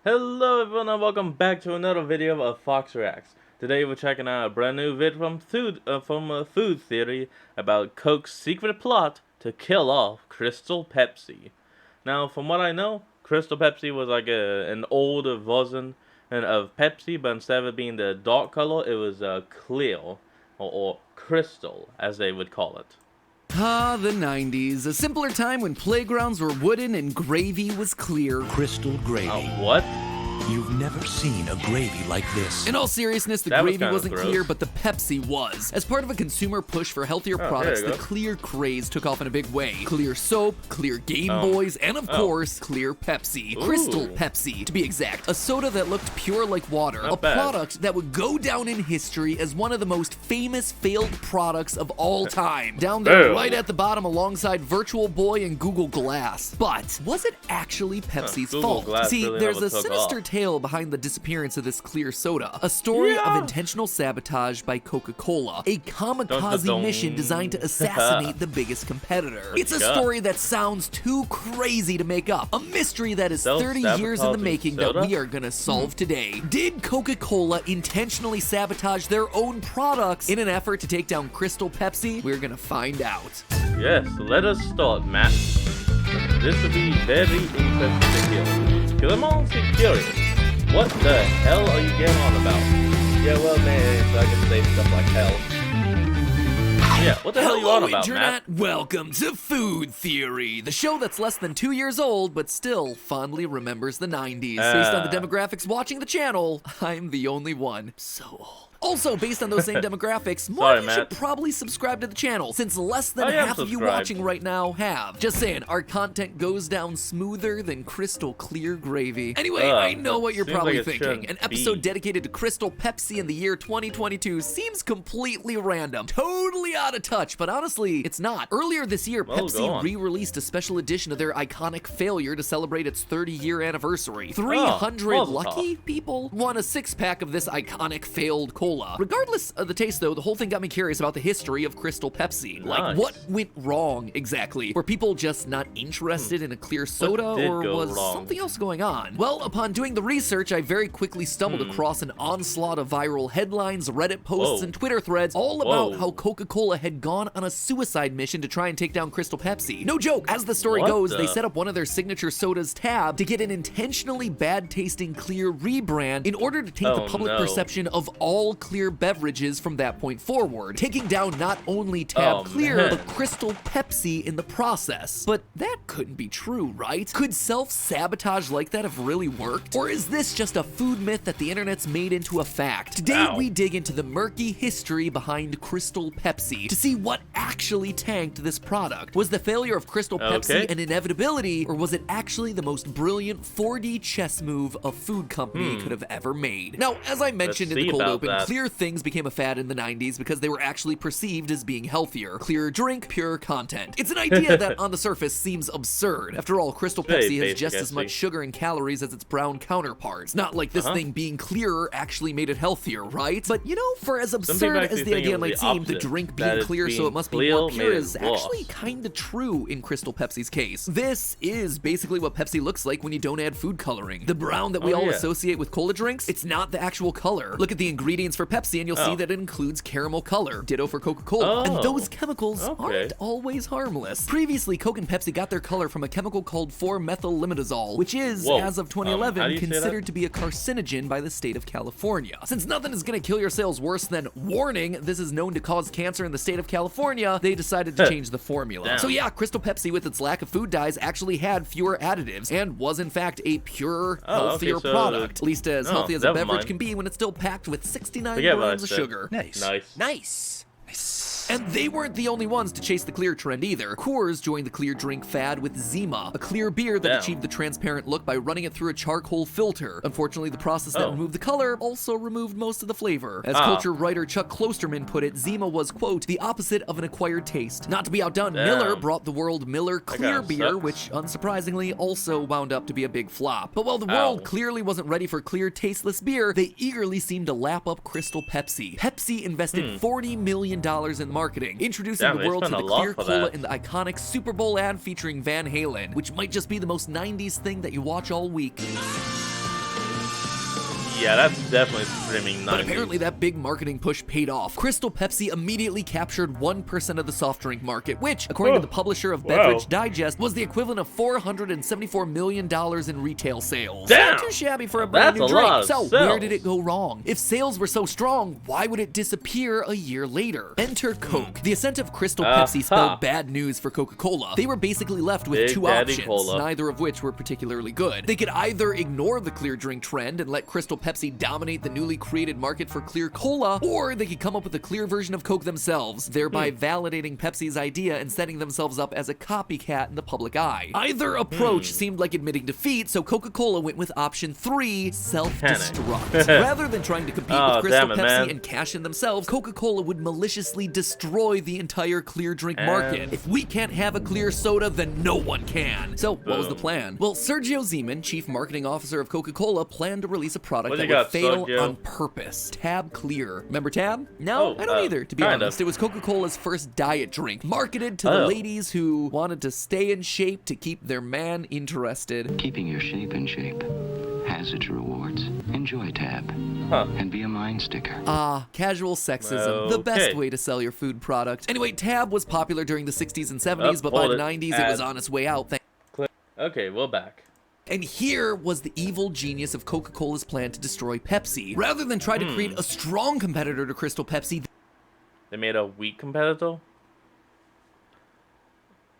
Hello everyone and welcome back to another video of Fox Reacts. Today we're checking out a brand new vid from Food Theory about Coke's secret plot to kill off Crystal Pepsi. Now from what I know, Crystal Pepsi was like an older version of Pepsi, but instead of it being the dark color, it was clear or crystal as they would call it. Ah, the 90s. A simpler time when playgrounds were wooden and gravy was clear. Crystal gravy. What? You've never seen a gravy like this. In all seriousness, the gravy wasn't clear, but the Pepsi was. As part of a consumer push for healthier products, the clear craze took off in a big way. Clear soap, clear Game Boys, and of course, clear Pepsi. Crystal Pepsi, to be exact. A soda that looked pure like water. A product that would go down in history as one of the most famous failed products of all time. Down there right at the bottom alongside Virtual Boy and Google Glass. But was it actually Pepsi's fault? See, there's a sinister tale behind the disappearance of this clear soda. A story of intentional sabotage by Coca-Cola. A kamikaze mission designed to assassinate the biggest competitor. It's a story that sounds too crazy to make up. A mystery that is 30 years in the making that we are gonna solve today. Did Coca-Cola intentionally sabotage their own products in an effort to take down Crystal Pepsi? We're gonna find out. Yes, let us start, Matt. This will be very interesting to hear. Because I'm honestly curious. What the hell are you getting on about? Yeah, well, man, so I can say stuff like hell. Yeah, what the hell are you on about, Internet? Matt? Welcome to Food Theory, the show that's less than 2 years old, but still fondly remembers the 90s. Based on the demographics watching the channel, I'm the only one. So old. Also, based on those same demographics, more of you should probably subscribe to the channel, since less than half of you watching right now have. Just saying, our content goes down smoother than crystal clear gravy. Anyway, I know what you're probably thinking. An episode dedicated to Crystal Pepsi in the year 2022 seems completely random, totally out of touch, but honestly, it's not. Earlier this year, Pepsi re-released a special edition of their iconic failure to celebrate its 30-year anniversary. 300 lucky people won a six-pack of this iconic failed cola. Regardless of the taste, though, the whole thing got me curious about the history of Crystal Pepsi. Like, what went wrong exactly? Were people just not interested in a clear soda, or was something else going on? Well, upon doing the research, I very quickly stumbled across an onslaught of viral headlines, Reddit posts, and Twitter threads all about how Coca-Cola had gone on a suicide mission to try and take down Crystal Pepsi. No joke, as the story goes, they set up one of their signature sodas tab to get an intentionally bad-tasting clear rebrand in order to taint the public perception of all clear beverages from that point forward, taking down not only Tab Clear, but Crystal Pepsi in the process. But that couldn't be true, right? Could self-sabotage like that have really worked? Or is this just a food myth that the internet's made into a fact? Today, we dig into the murky history behind Crystal Pepsi to see what actually tanked this product. Was the failure of Crystal Pepsi an inevitability, or was it actually the most brilliant 4D chess move a food company could have ever made? Now, as I mentioned in the cold open, clear things became a fad in the 90s because they were actually perceived as being healthier. Clear drink, pure content. It's an idea that on the surface seems absurd. After all, Crystal Pepsi has just as much sugar and calories as its brown counterparts. Not like this thing being clearer actually made it healthier, right? But you know, for as absurd as the idea might seem, the drink being clear so it must be more pure is actually kinda true in Crystal Pepsi's case. This is basically what Pepsi looks like when you don't add food coloring. The brown that we all associate with cola drinks, it's not the actual color. Look at the ingredients for Pepsi and you'll see that it includes caramel color. Ditto for Coca-Cola. And those chemicals aren't always harmless. Previously, Coke and Pepsi got their color from a chemical called 4-methyl-limidazole, which is, as of 2011, considered to be a carcinogen by the state of California. Since nothing is gonna kill your cells worse than, warning, this is known to cause cancer in the state of California, they decided to change the formula. So yeah, Crystal Pepsi, with its lack of food dyes, actually had fewer additives and was in fact a pure, healthier product. At least as healthy as a beverage can be when it's still packed with 69 grams of sugar. Nice. And they weren't the only ones to chase the clear trend either. Coors joined the clear drink fad with Zima, a clear beer that achieved the transparent look by running it through a charcoal filter. Unfortunately, the process that removed the color also removed most of the flavor. As culture writer Chuck Klosterman put it, Zima was, quote, the opposite of an acquired taste. Not to be outdone, Miller brought the world Miller Clear Beer, which unsurprisingly also wound up to be a big flop. But while the world clearly wasn't ready for clear, tasteless beer, they eagerly seemed to lap up Crystal Pepsi. Pepsi invested $40 million in marketing, introducing the world to the clear cola in the iconic Super Bowl ad featuring Van Halen, which might just be the most 90s thing that you watch all week. Yeah, that's definitely screaming 90s. But apparently that big marketing push paid off. Crystal Pepsi immediately captured 1% of the soft drink market, which, according to the publisher of Beverage Digest, was the equivalent of $474 million in retail sales. Damn! Not too shabby for a brand new That's a drink. lot of So sales. where did it go wrong? If sales were so strong, why would it disappear a year later? Enter Coke. The ascent of Crystal Pepsi spelled bad news for Coca-Cola. They were basically left with Big two Daddy options, Cola. neither of which were particularly good. They could either ignore the clear drink trend and let Crystal Pepsi dominate the newly created market for clear cola, or they could come up with a clear version of Coke themselves, thereby validating Pepsi's idea and setting themselves up as a copycat in the public eye. Either approach seemed like admitting defeat, so Coca-Cola went with option 3, self-destruct. Rather than trying to compete with Crystal Pepsi and cash in themselves, Coca-Cola would maliciously destroy the entire clear drink market. If we can't have a clear soda, then no one can. So what was the plan? Well, Sergio Zeman, chief marketing officer of Coca-Cola, planned to release a product that would fail on purpose. Tab Clear. Remember Tab? No, I don't either, to be honest. It was Coca-Cola's first diet drink, marketed to the ladies who wanted to stay in shape to keep their man interested. Keeping your shape in shape has its rewards. Enjoy Tab and be a mind sticker. Casual sexism, the best way to sell your food product. Anyway, Tab was popular during the 60s and 70s, but by the 90s it was on its way out. Okay, we're back. And here was the evil genius of Coca-Cola's plan to destroy Pepsi. Rather than try to create a strong competitor to Crystal Pepsi, They made a weak competitor?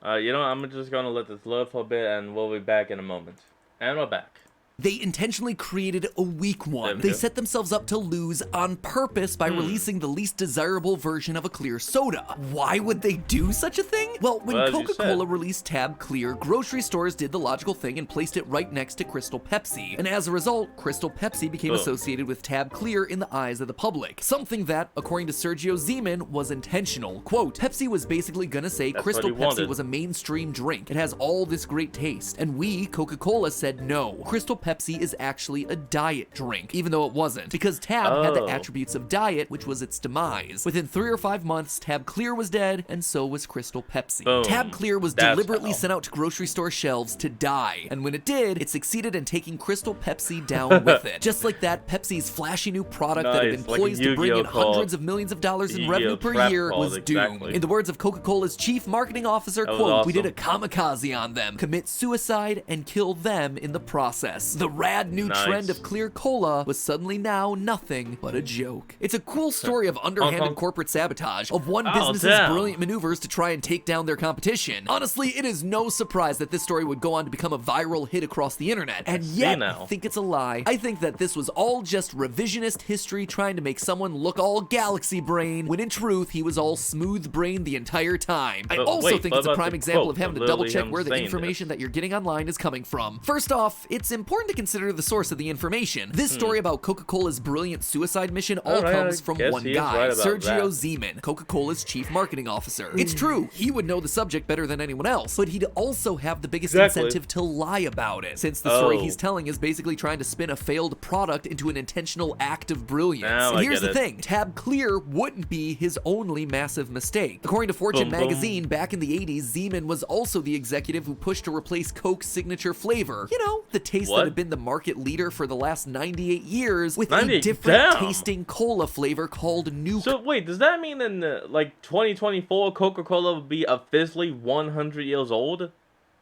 You know, I'm just gonna let this load for a bit and we'll be back in a moment. And we're back. they intentionally created a weak one. They set themselves up to lose on purpose by releasing the least desirable version of a clear soda. Why would they do such a thing? Well, when Coca-Cola released Tab Clear, grocery stores did the logical thing and placed it right next to Crystal Pepsi. And as a result, Crystal Pepsi became associated with Tab Clear in the eyes of the public. Something that, according to Sergio Zeman, was intentional. Quote, Pepsi was basically gonna say Crystal Pepsi was a mainstream drink. It has all this great taste. And we, Coca-Cola, said no. Crystal Pepsi is actually a diet drink, even though it wasn't, because Tab had the attributes of diet, which was its demise. Within 3 or 5 months, Tab Clear was dead, and so was Crystal Pepsi. Tab Clear was deliberately sent out to grocery store shelves to die, and when it did, it succeeded in taking Crystal Pepsi down with it. Just like that, Pepsi's flashy new product that had been poised to bring in hundreds of millions of dollars in revenue per year was doomed. In the words of Coca-Cola's chief marketing officer, quote, we did a kamikaze on them, commit suicide, and kill them in the process. The rad new trend of clear cola was suddenly now nothing but a joke. It's a cool story of underhanded corporate sabotage, of one business's brilliant maneuvers to try and take down their competition. Honestly, it is no surprise that this story would go on to become a viral hit across the internet, and yet I think it's a lie. I think that this was all just revisionist history trying to make someone look all galaxy brain, when in truth, he was all smooth brain the entire time. I also think it's a prime example of having to double check where the information that you're getting online is coming from. First off, it's important to consider the source of the information. This story about Coca-Cola's brilliant suicide mission all comes from one guy, Sergio Zeman, Coca-Cola's chief marketing officer. It's true, he would know the subject better than anyone else, but he'd also have the biggest incentive to lie about it, since the story he's telling is basically trying to spin a failed product into an intentional act of brilliance. And here's the thing, Tab Clear wouldn't be his only massive mistake. According to Fortune magazine, back in the 80s, Zeman was also the executive who pushed to replace Coke's signature flavor. You know, the taste that had been the market leader for the last 98 years, with a different tasting cola flavor called New. So wait, does that mean in like 2024 Coca-Cola will be officially 100 years old?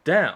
Damn.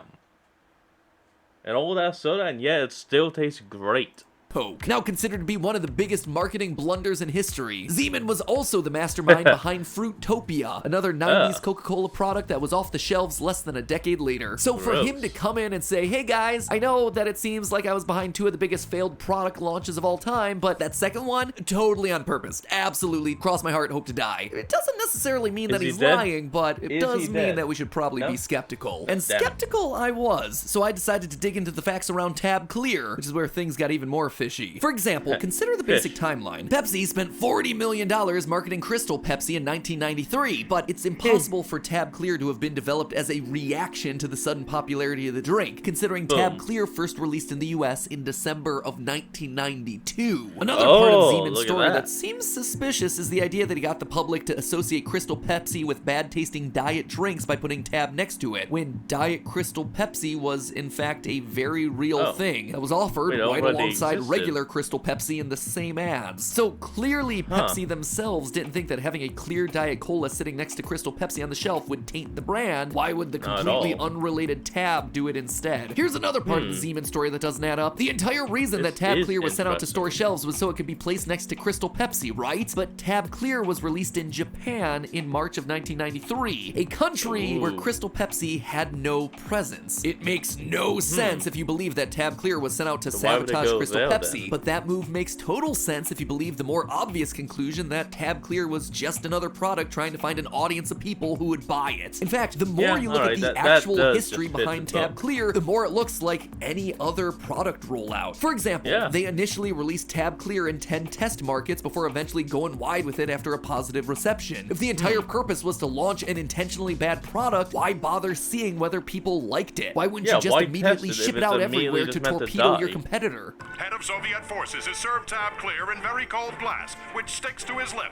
And all that soda, and yet it still tastes great. Coke, now considered to be one of the biggest marketing blunders in history. Zeman was also the mastermind behind Fruitopia, another 90s Coca-Cola product that was off the shelves less than a decade later. So for him to come in and say, hey guys, I know that it seems like I was behind 2 of the biggest failed product launches of all time, but that second one, totally on purpose. Absolutely, cross my heart, hope to die. It doesn't necessarily mean that he's lying, but it does mean that we should probably be skeptical. And skeptical I was, so I decided to dig into the facts around Tab Clear, which is where things got even more fishy. For example, consider the basic timeline. Pepsi spent $40 million marketing Crystal Pepsi in 1993, but it's impossible for Tab Clear to have been developed as a reaction to the sudden popularity of the drink, considering Tab Clear first released in the US in December of 1992. Another part of Zeman's story that seems suspicious is the idea that he got the public to associate Crystal Pepsi with bad-tasting diet drinks by putting Tab next to it, when Diet Crystal Pepsi was, in fact, a very real thing that was offered right alongside regular Crystal Pepsi in the same ads. So clearly Pepsi themselves didn't think that having a clear Diet Cola sitting next to Crystal Pepsi on the shelf would taint the brand. Why would the completely unrelated Tab do it instead? Here's another part of the Zeman story that doesn't add up. The entire reason that Tab Clear was sent out to store shelves was so it could be placed next to Crystal Pepsi, right? But Tab Clear was released in Japan in March of 1993, a country where Crystal Pepsi had no presence. It makes no sense if you believe that Tab Clear was sent out to sabotage Crystal Pepsi, but that move makes total sense if you believe the more obvious conclusion that Tab Clear was just another product trying to find an audience of people who would buy it. In fact, the more you look at the actual history behind Tab Clear, the more it looks like any other product rollout. For example, they initially released Tab Clear in 10 test markets before eventually going wide with it after a positive reception. If the entire purpose was to launch an intentionally bad product, why bother seeing whether people liked it? Why wouldn't you just immediately ship it out everywhere to torpedo your competitor? Head of Soviet forces has served Tab Clear in very cold glass, which sticks to his lip.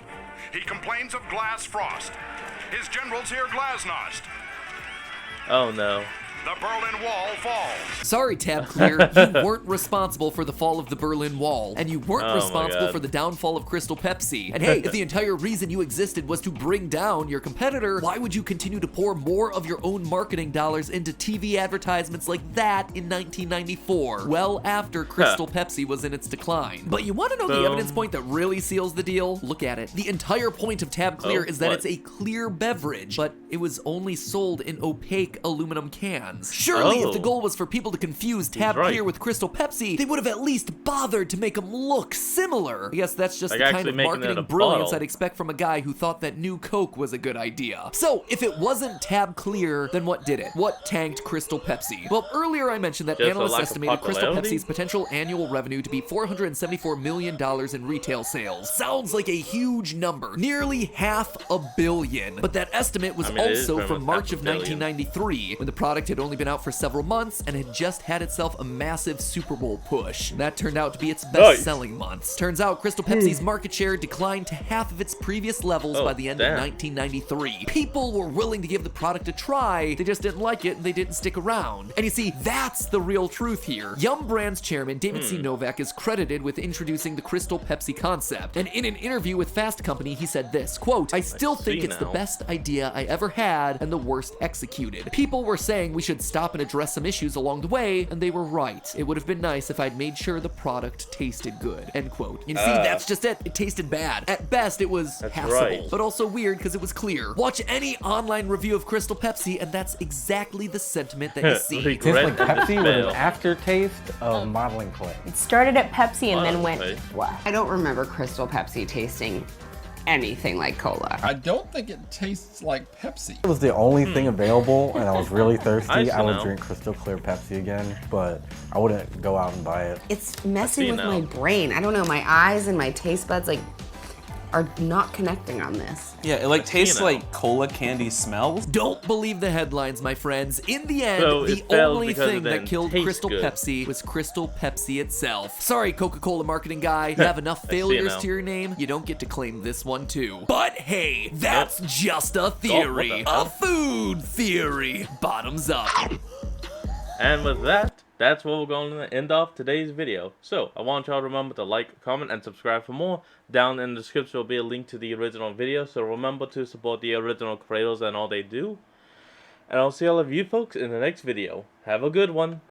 He complains of glass frost. His generals hear glasnost. Oh no. The Berlin Wall falls. Sorry, Tab Clear, you weren't responsible for the fall of the Berlin Wall, and you weren't responsible for the downfall of Crystal Pepsi. And hey, if the entire reason you existed was to bring down your competitor, why would you continue to pour more of your own marketing dollars into TV advertisements like that in 1994, well after Crystal Pepsi was in its decline? But you want to know the evidence point that really seals the deal? Look at it. The entire point of Tab Clear is that it's a clear beverage, but it was only sold in opaque aluminum cans. Surely, if the goal was for people to confuse Tab Clear with Crystal Pepsi, they would have at least bothered to make them look similar. I guess that's just the kind of marketing brilliance I'd expect from a guy who thought that new Coke was a good idea. So, if it wasn't Tab Clear, then what did it? What tanked Crystal Pepsi? Well, earlier I mentioned that analysts estimated Crystal Pepsi's potential annual revenue to be $474 million in retail sales. Sounds like a huge number. Nearly $500 million. But that estimate was also from March of 1993, when the product had only been out for several months and had just had itself a massive Super Bowl push. That turned out to be its best-selling months. Turns out Crystal Pepsi's market share declined to half of its previous levels by the end of 1993. People were willing to give the product a try, they just didn't like it and they didn't stick around. And you see, that's the real truth here. Yum Brands chairman David C. Novak is credited with introducing the Crystal Pepsi concept, and in an interview with Fast Company, he said this, quote, "I still think it's the best idea I ever had and the worst executed. People were saying we should stop and address some issues along the way, and they were right. It would have been nice if I'd made sure the product tasted good." End quote. You see, that's just it. It tasted bad. At best, it was passable, but also weird because it was clear. Watch any online review of Crystal Pepsi, and that's exactly the sentiment that you see. It tastes like Pepsi with an aftertaste of modeling clay. It started at Pepsi and then went black. I don't remember Crystal Pepsi tasting anything like cola. I don't think it tastes like Pepsi. It was the only thing available and I was really thirsty. I would drink crystal clear Pepsi again, but I wouldn't go out and buy it. It's messing with my brain. I don't know, my eyes and my taste buds are not connecting on this. Yeah, it like tastes like cola candy smells. Don't believe the headlines, my friends. In the end, the only thing that killed Crystal Pepsi was Crystal Pepsi itself. Sorry, Coca-Cola marketing guy, you have enough failures to your name, you don't get to claim this one too. But hey, that's just a theory. A food theory. Bottoms up. And with that, that's where we're going to end off today's video. So, I want y'all to remember to like, comment, and subscribe for more. Down in the description will be a link to the original video, so remember to support the original creators and all they do. And I'll see all of you folks in the next video. Have a good one.